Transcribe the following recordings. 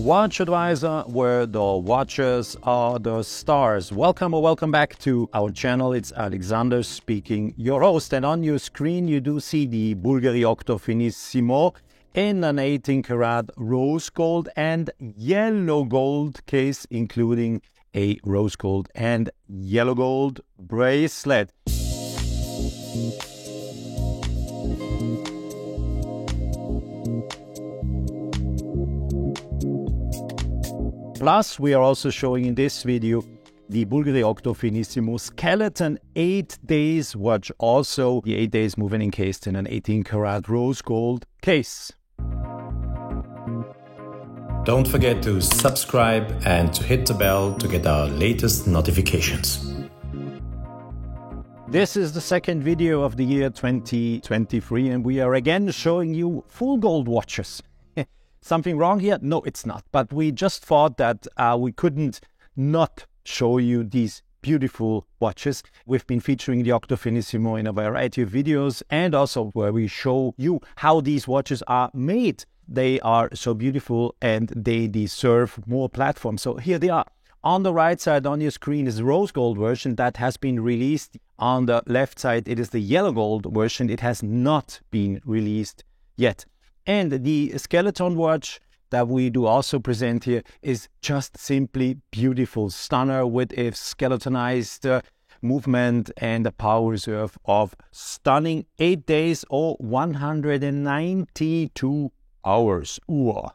Watch Advisor, where the watches are the stars. Welcome or welcome back to our channel. It's Alexander speaking, your host. And on your screen, you do see the Bulgari Octo Finissimo in an 18 karat rose gold and yellow gold case, including a rose gold and yellow gold bracelet. Plus, we are also showing in this video the Bulgari Octo Finissimo Skeleton 8 days watch, also the 8 days moving encased in an 18 karat rose gold case. Don't forget to subscribe and to hit the bell to get our latest notifications. This is the second video of the year 2023, and we are again showing you full gold watches. Something wrong here? No, it's not. But we just thought that we couldn't not show you these beautiful watches. We've been featuring the Octo Finissimo in a variety of videos, and also where we show you how these watches are made. They are so beautiful and they deserve more platforms. So here they are. On the right side on your screen is the rose gold version that has been released. On the left side, it is the yellow gold version. It has not been released yet. And the skeleton watch that we do also present here is just simply beautiful. Stunner with a skeletonized movement and a power reserve of stunning 8 days or 192 hours. Ooh.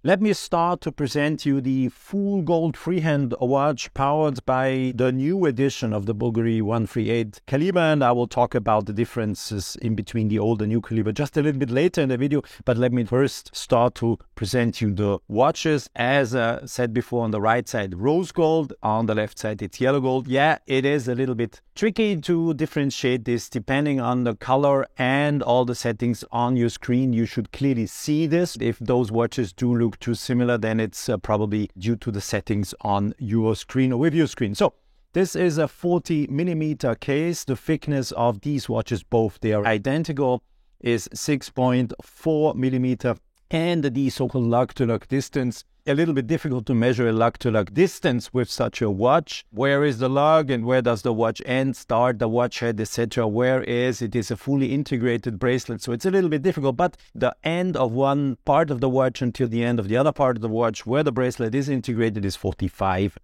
Let me start to present you the full gold freehand watch powered by the new edition of the Bulgari 138 caliber, and I will talk about the differences in between the old and new caliber just a little bit later in the video. But let me first start to present you the watches. As said before, on the right side rose gold, on the left side it's yellow gold. Yeah, it is a little bit tricky to differentiate this depending on the color and all the settings on your screen. You should clearly see this. If those watches do look too similar, then it's probably due to the settings on your screen or with your screen. So this is a 40 millimeter case. The thickness of these watches, both they are identical, is 6.4 millimeter, and the so-called lug-to-lug distance, a little bit difficult to measure a lug-to-lug distance with such a watch. Where is the lug and where does the watch end, start, the watch head, etc.? Where is it? Is a fully integrated bracelet, so it's a little bit difficult. But the end of one part of the watch until the end of the other part of the watch, where the bracelet is integrated, is 45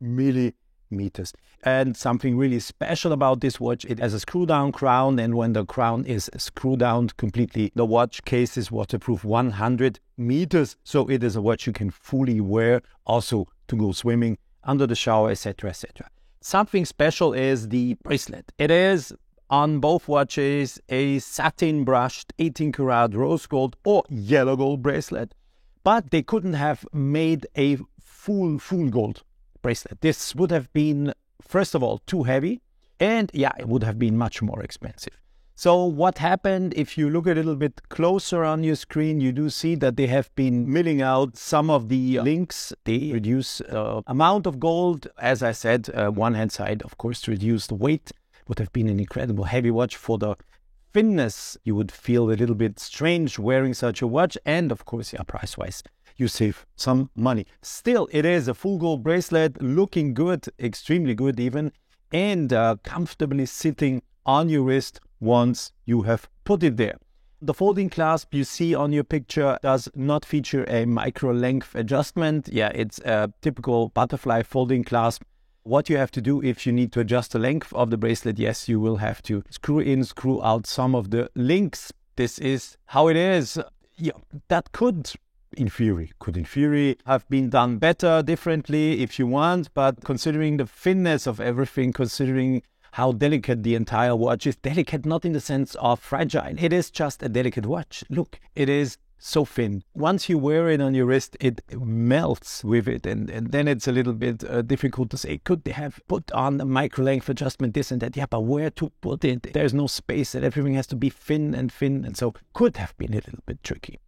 millimeters. And something really special about this watch, it has a screw down crown, and when the crown is screwed down completely, the watch case is waterproof 100 meters. So it is a watch you can fully wear also to go swimming, under the shower, etc., etc. Something special is the bracelet. It is on both watches a satin brushed 18 karat rose gold or yellow gold bracelet, but they couldn't have made a full gold bracelet. This would have been, first of all, too heavy, and yeah, it would have been much more expensive. So what happened, if you look a little bit closer on your screen, you do see that they have been milling out some of the links. They reduce amount of gold. As I said, one hand side, of course, to reduce the weight. Would have been an incredible heavy watch. For the thinness, you would feel a little bit strange wearing such a watch, and of course, yeah, price-wise, you save some money. Still, it is a full gold bracelet, looking good, extremely good even, and comfortably sitting on your wrist once you have put it there. The folding clasp you see on your picture does not feature a micro length adjustment. Yeah, it's a typical butterfly folding clasp. What you have to do if you need to adjust the length of the bracelet, yes, you will have to screw in, screw out some of the links. This is how it is. Yeah, that could in theory have been done better, differently if you want, but considering the thinness of everything, considering how delicate the entire watch is, delicate not in the sense of fragile, it is just a delicate watch. Look, it is so thin. Once you wear it on your wrist, it melts with it, and then it's a little bit difficult to say, could they have put on a micro length adjustment, this and that? Yeah, but where to put it? There's no space, and everything has to be thin, and so could have been a little bit tricky.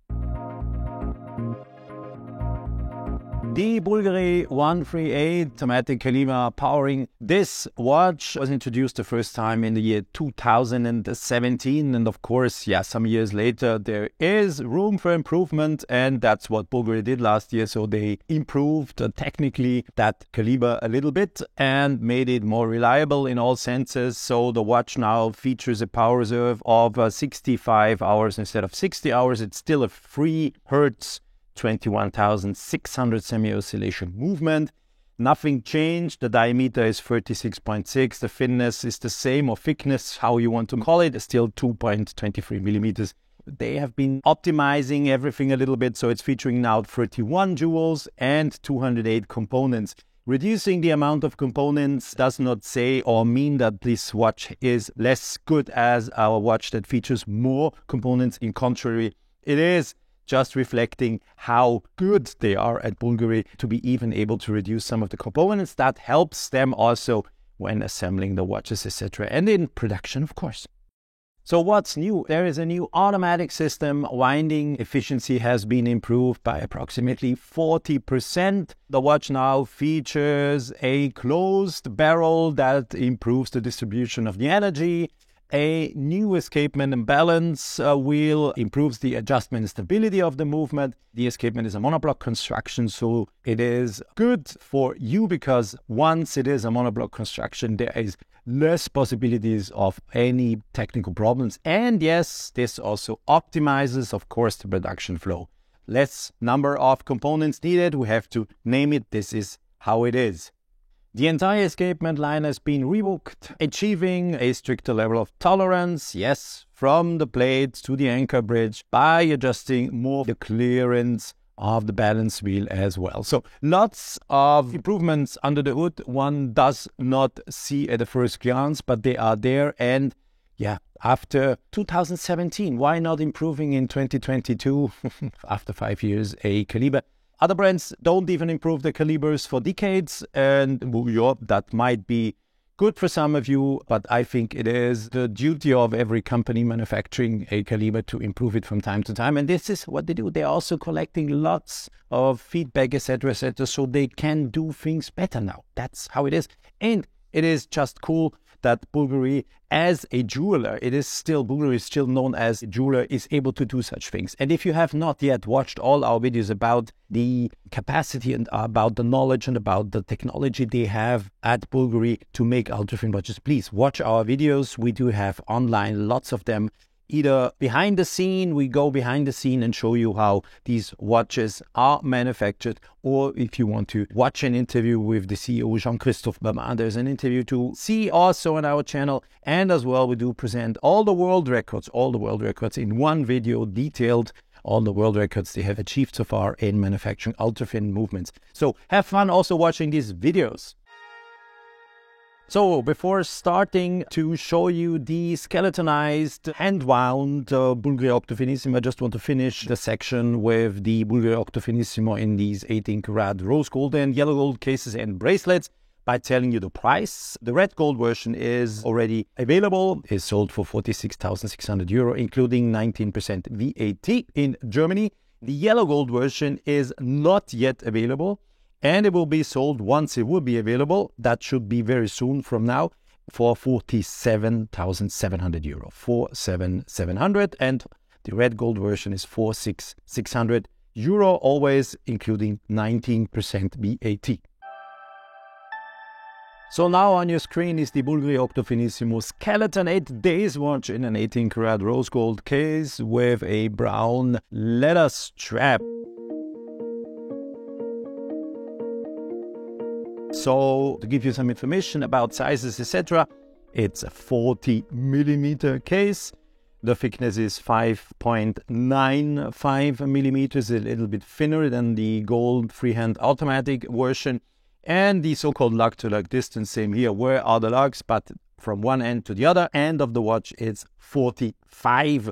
The Bulgari 138 automatic Kalima powering this watch was introduced the first time in the year 2017. And of course, some years later, there is room for improvement. And that's what Bulgari did last year. So they improved technically that Kalima a little bit and made it more reliable in all senses. So the watch now features a power reserve of 65 hours instead of 60 hours. It's still a 3 Hertz 21,600 semi-oscillation movement. Nothing changed. The diameter is 36.6. The thinness is the same, or thickness, how you want to call it, still 2.23 millimeters. They have been optimizing everything a little bit, so it's featuring now 31 jewels and 208 components. Reducing the amount of components does not say or mean that this watch is less good as our watch that features more components. In contrary, it is just reflecting how good they are at Bulgari to be even able to reduce some of the components. That helps them also when assembling the watches, etc. And in production, of course. So what's new? There is a new automatic system. Winding efficiency has been improved by approximately 40%. The watch now features a closed barrel that improves the distribution of the energy. A new escapement and balance wheel improves the adjustment and stability of the movement. The escapement is a monoblock construction, so it is good for you because once it is a monoblock construction, there is less possibilities of any technical problems. And yes, this also optimizes, of course, the production flow. Less number of components needed. We have to name it. This is how it is. The entire escapement line has been reworked, achieving a stricter level of tolerance, yes, from the plates to the anchor bridge, by adjusting more the clearance of the balance wheel as well. So lots of improvements under the hood one does not see at the first glance, but they are there. And after 2017, why not improving in 2022 after 5 years a Caliber? Other brands don't even improve the calibers for decades, and that might be good for some of you, but I think it is the duty of every company manufacturing a Caliber to improve it from time to time. And this is what they do. They're also collecting lots of feedback, etc., so they can do things better now. That's how it is. And it is just cool that Bulgari, as a jeweler, Bulgari is still known as a jeweler, is able to do such things. And if you have not yet watched all our videos about the capacity and about the knowledge and about the technology they have at Bulgari to make ultra-thin watches, please watch our videos. We do have online lots of them. Either behind the scene, we go behind the scene and show you how these watches are manufactured, or if you want to watch an interview with the CEO Jean-Christophe Baman, there's an interview to see also on our channel. And as well, we do present all the world records in one video, detailed all the world records they have achieved so far in manufacturing ultra-thin movements. So have fun also watching these videos. So before starting to show you the skeletonized hand-wound Bulgari Octofinissimo, I just want to finish the section with the Bulgari Octofinissimo in these 18-karat rose gold and yellow gold cases and bracelets by telling you the price. The red gold version is already available, is sold for 46,600 euro, including 19% VAT in Germany. The yellow gold version is not yet available, and it will be sold once it will be available. That should be very soon from now, for 47,700 euro. 47,700, and the red gold version is 46,600 euro, always including 19% VAT. So now on your screen is the Bulgari Octofinissimo Skeleton 8 Days watch in an 18-karat rose gold case with a brown leather strap. So to give you some information about sizes, etc., it's a 40 millimeter case. The thickness is 5.95 millimeters, a little bit thinner than the gold freehand automatic version. And the so-called lug-to-lug distance, same here. Where are the lugs? But from one end to the other end of the watch, it's 45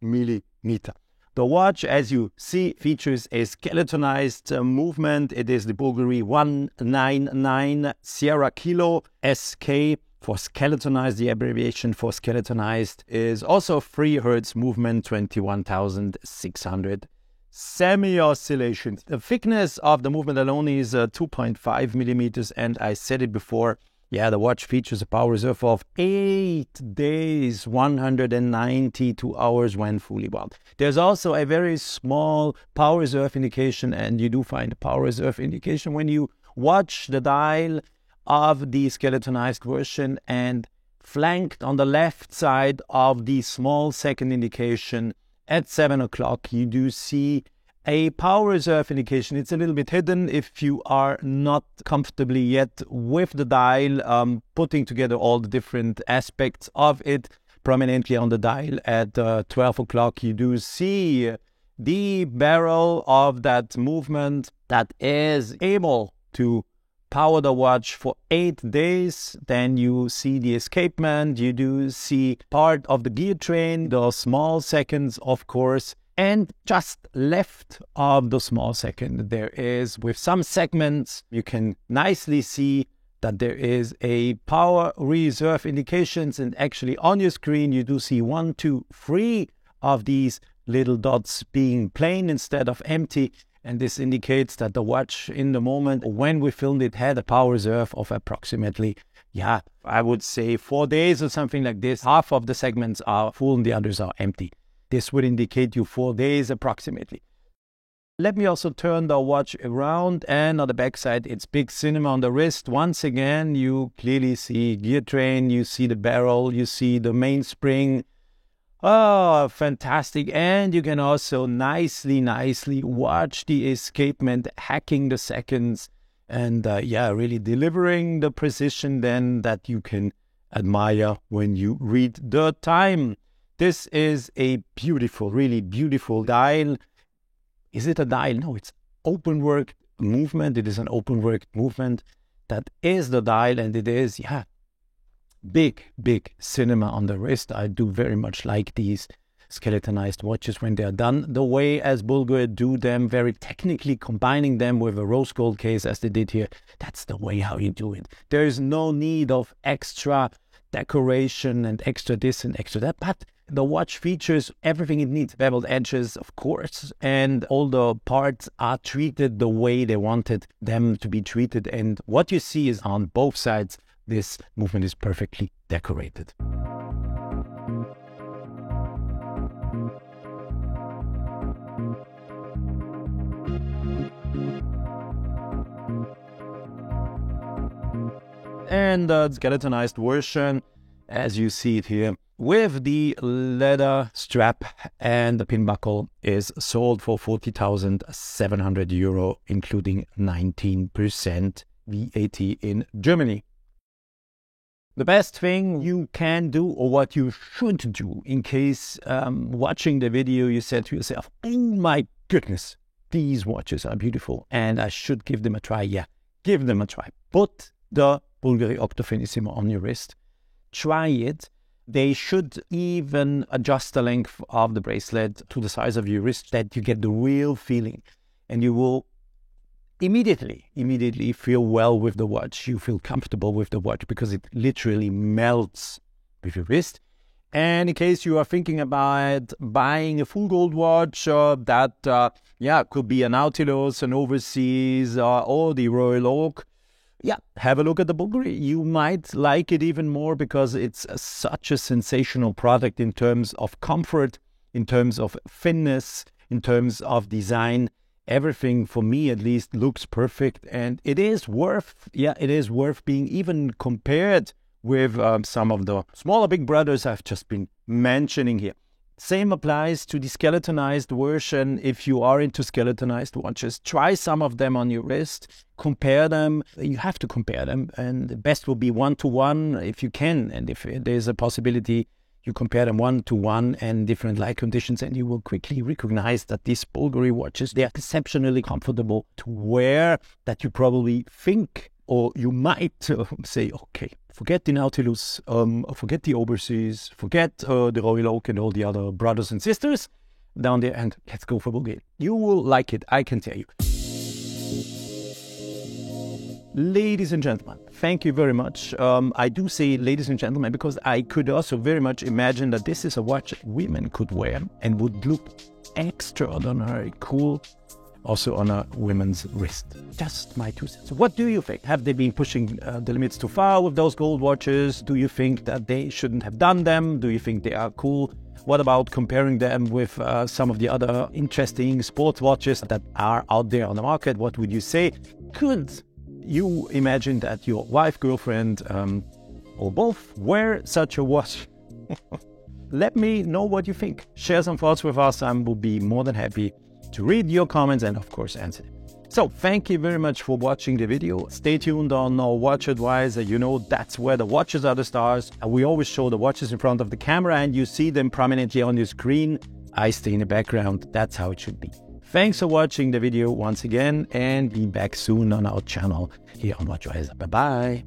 millimeter. The watch, as you see, features a skeletonized movement. It is the Bulgari 199 Sierra Kilo SK for skeletonized. The abbreviation for skeletonized is also 3 Hertz movement, 21,600 semi-oscillation. The thickness of the movement alone is 2.5 millimeters, and I said it before, yeah, the watch features a power reserve of 8 days, 192 hours when fully wound. There's also a very small power reserve indication, and you do find a power reserve indication when you watch the dial of the skeletonized version, and flanked on the left side of the small second indication at 7 o'clock, you do see a power reserve indication. It's a little bit hidden if you are not comfortably yet with the dial, putting together all the different aspects of it. Prominently on the dial at 12 o'clock, you do see the barrel of that movement that is able to power the watch for 8 days. Then you see the escapement, you do see part of the gear train, the small seconds, of course, and just left of the small second, there is, with some segments, you can nicely see that there is a power reserve indications, and actually on your screen you do see 1, 2, 3 of these little dots being plain instead of empty. And this indicates that the watch in the moment when we filmed it had a power reserve of approximately, yeah, I would say 4 days or something like this. Half of the segments are full and the others are empty. This would indicate you 4 days approximately. Let me also turn the watch around, and on the back side it's big cinema on the wrist. Once again, you clearly see gear train, you see the barrel, you see the mainspring. Oh, fantastic. And you can also nicely watch the escapement, hacking the seconds, and yeah, really delivering the precision then that you can admire when you read the time. This is a beautiful, really beautiful dial. Is it a dial? No, it's open work movement. It is an open work movement. That is the dial, and it is, yeah, big cinema on the wrist. I do very much like these skeletonized watches when they are done the way as Bulgari do them, very technically combining them with a rose gold case as they did here. That's the way how you do it. There is no need of extra decoration and extra this and extra that, but the watch features everything it needs. Beveled edges, of course, and all the parts are treated the way they wanted them to be treated. And what you see is on both sides, this movement is perfectly decorated. And the skeletonized version, as you see it here, with the leather strap and the pin buckle, is sold for 40,700 euro, including 19% VAT in Germany. The best thing you can do, or what you should do, in case watching the video you said to yourself, oh my goodness, these watches are beautiful and I should give them a try. Yeah, give them a try. Put the Bulgari Octofinissimo on your wrist. Try it. They should even adjust the length of the bracelet to the size of your wrist, that you get the real feeling, and you will immediately feel well with the watch. You feel comfortable with the watch because it literally melts with your wrist. And in case you are thinking about buying a full gold watch that could be a Nautilus, an Overseas, or the Royal Oak, yeah, have a look at the Bulgari. You might like it even more because it's such a sensational product in terms of comfort, in terms of thinness, in terms of design. Everything, for me at least, looks perfect, and it is worth being even compared with some of the smaller big brothers I've just been mentioning here. Same applies to the skeletonized version. If you are into skeletonized watches, try some of them on your wrist, compare them. You have to compare them, and the best will be 1-to-1 if you can, and if there's a possibility, you compare them 1-to-1 and different light conditions, and you will quickly recognize that these Bulgari watches, they are exceptionally comfortable to wear, that you probably think, or you might say, okay, forget the Nautilus, forget the Overseas, forget the Royal Oak and all the other brothers and sisters down there, and let's go for Bulgari. You will like it, I can tell you. Ladies and gentlemen, thank you very much. I do say ladies and gentlemen because I could also very much imagine that this is a watch women could wear and would look extraordinary cool, also on a women's wrist. Just my 2 cents. What do you think? Have they been pushing the limits too far with those gold watches? Do you think that they shouldn't have done them? Do you think they are cool? What about comparing them with some of the other interesting sports watches that are out there on the market? What would you say? Could you imagine that your wife, girlfriend, or both wear such a watch? Let me know what you think. Share some thoughts with us. I will be more than happy to read your comments and, of course, answer them. So, thank you very much for watching the video. Stay tuned on our Watch Advisor. You know, that's where the watches are the stars. We always show the watches in front of the camera and you see them prominently on your screen. I stay in the background. That's how it should be. Thanks for watching the video once again, and be back soon on our channel here on Watch Advisor. Bye-bye.